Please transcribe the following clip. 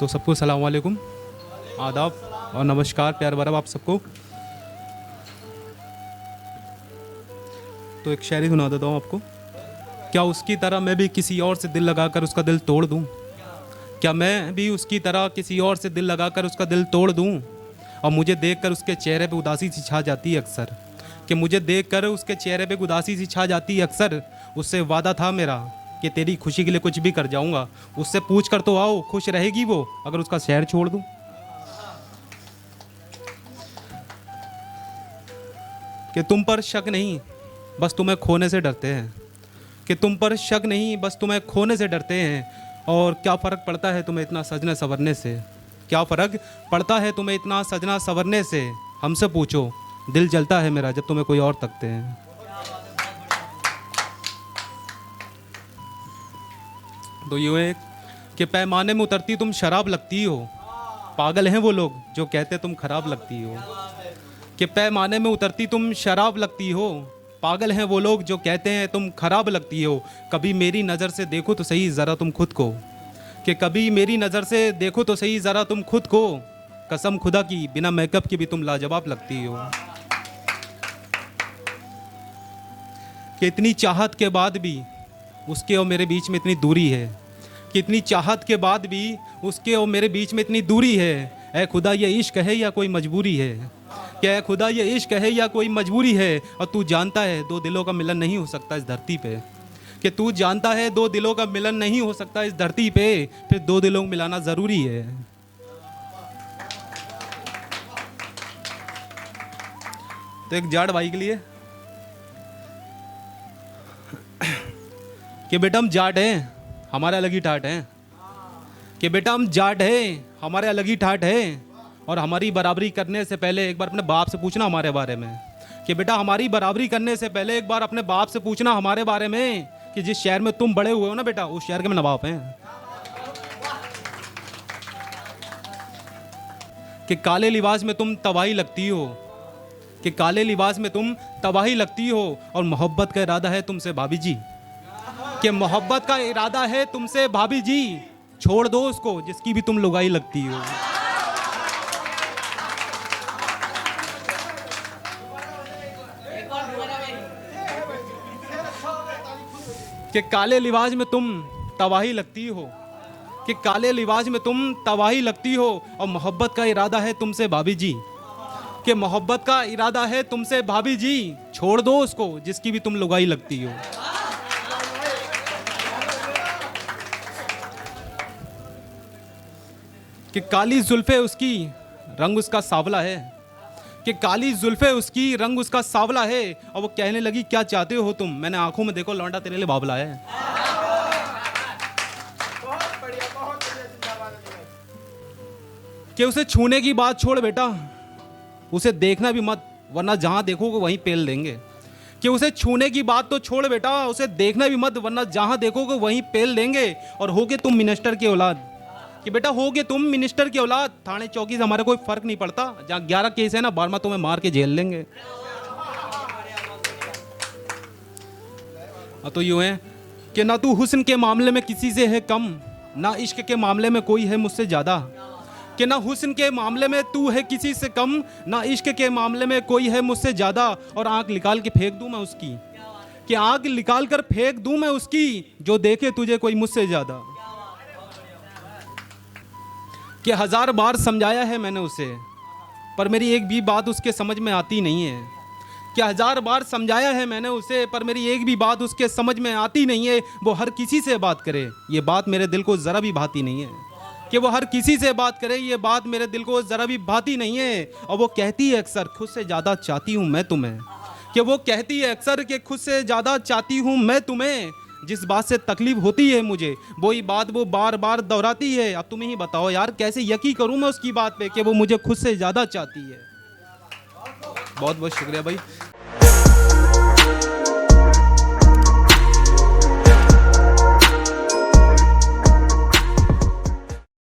तो सबको सलाम वालेकुम, आदाब और नमस्कार, प्यार भरा आप सबको। तो एक शायरी सुना देता हूँ आपको। क्या उसकी तरह मैं भी किसी और से दिल लगाकर उसका दिल तोड़ दूँ? क्या मैं भी उसकी तरह किसी और से दिल लगाकर उसका दिल तोड़ दूँ? और मुझे देखकर उसके चेहरे पे उदासी सी छा जाती है अक्सर, कि मुझे देखकर उसके चेहरे पे उदासी सी छा जाती है अक्सर। उससे वादा था मेरा कि तेरी खुशी के लिए कुछ भी कर जाऊंगा। उससे पूछ कर तो आओ, खुश रहेगी वो अगर उसका शहर छोड़ दूं? कि तुम पर शक नहीं, बस तुम्हें खोने से डरते हैं। कि तुम पर शक नहीं, बस तुम्हें खोने से डरते हैं। और क्या फ़र्क पड़ता है तुम्हें इतना सजने संवरने से? क्या फ़र्क पड़ता है तुम्हें इतना सजना संवरने से? हमसे पूछो, दिल जलता है मेरा जब तुम्हें कोई और तकते हैं। तो यूँ है कि पैमाने में उतरती तुम शराब लगती हो। पागल हैं वो लोग जो कहते तुम खराब लगती हो। कि पैमाने में उतरती तुम शराब लगती हो। पागल हैं वो लोग जो कहते हैं तुम खराब लगती हो। कभी मेरी नज़र से देखो तो सही ज़रा तुम खुद को। कि कभी मेरी नज़र से देखो तो सही ज़रा तुम खुद को। कसम खुदा की बिना मेकअप के भी तुम लाजवाब लगती हो। कि इतनी चाहत के बाद भी उसके और मेरे बीच में इतनी दूरी है। कि इतनी चाहत के बाद भी उसके और मेरे बीच में इतनी दूरी है। ऐ खुदा ये इश्क है या कोई मजबूरी है? क्या ऐ खुदा ये इश्क है या कोई मजबूरी है? और तू जानता है दो दिलों का मिलन नहीं हो सकता इस धरती पे। कि तू जानता है दो दिलों का मिलन नहीं हो सकता इस धरती पे, फिर दो दिलों को मिलाना ज़रूरी है। तो एक जाट भाई के लिए कि बेटा हम जाट हैं, हमारे अलग ही ठाट हैं। कि बेटा हम जाट हैं, हमारे अलग ही ठाट हैं। और हमारी बराबरी करने से पहले एक बार अपने बाप से पूछना हमारे बारे में। कि बेटा हमारी बराबरी करने से पहले एक बार अपने बाप से पूछना हमारे बारे में कि जिस शहर में तुम बड़े हुए हो ना बेटा, उस शहर के में नवाब हैं। कि काले लिबास में तुम तबाही लगती हो। कि काले लिबास में तुम तबाही लगती हो। और मोहब्बत का इरादा है तुमसे भाभी जी। कि मोहब्बत का इरादा है तुमसे भाभी जी। छोड़ दो उसको जिसकी भी तुम लुगाई लगती हो। कि काले लिबास में तुम तबाही लगती हो। कि काले लिबास में तुम तबाही लगती हो। और मोहब्बत का इरादा है तुमसे भाभी जी। कि मोहब्बत का इरादा है तुमसे भाभी जी। छोड़ दो उसको जिसकी भी तुम लुगाई लगती हो। कि काली जुल्फे उसकी रंग उसका सांवला है। कि काली जुल्फे उसकी रंग उसका सांवला है। और वो कहने लगी क्या चाहते हो तुम? मैंने आंखों में देखो लौंडा तेरे लिए बाबला है। कि उसे छूने की बात छोड़ बेटा, उसे देखना भी मत, वरना जहां देखोगे वहीं पेल देंगे। कि उसे छूने की बात तो छोड़ बेटा, उसे देखना भी मत, वरना जहां देखोगे वहीं पेल देंगे। और होगे तुम मिनिस्टर की औलाद। कि बेटा होगे तुम मिनिस्टर की औलाद, थाने चौकी से हमारे कोई फर्क नहीं पड़ता। जहाँ 11 केस है ना, 12वां तुम्हें मार के जेल लेंगे। तो यूं है कि ना तू हुस्न के मामले में किसी से है कम, ना इश्क के मामले में कोई है मुझसे ज्यादा। कि ना हुस्न के मामले में तू है किसी से कम, ना इश्क के मामले में कोई है मुझसे ज्यादा। और आंख निकाल के फेंक दूं मैं उसकी। कि आंख निकाल कर फेंक दूं मैं उसकी, जो देखे तुझे कोई मुझसे ज्यादा। कि 1000 बार समझाया है मैंने उसे, पर मेरी एक भी बात उसके समझ में आती नहीं है। कि 1000 बार समझाया है मैंने उसे, पर मेरी एक भी बात उसके समझ में आती नहीं है। वो हर किसी से बात करे, ये बात मेरे दिल को ज़रा भी भाती नहीं है। कि वो हर किसी से बात करे, ये बात मेरे दिल को ज़रा भी भाती नहीं है। और वो कहती है अक्सर खुद से ज़्यादा चाहती हूँ मैं तुम्हें। कि वो कहती है अक्सर कि खुद से ज़्यादा चाहती हूँ मैं तुम्हें। जिस बात से तकलीफ होती है मुझे, वही बात वो बार बार दोहराती है। अब तुम ही बताओ यार, कैसे यकीन करूं मैं उसकी बात पे कि वो मुझे खुद से ज़्यादा चाहती है। बहुत बहुत शुक्रिया भाई।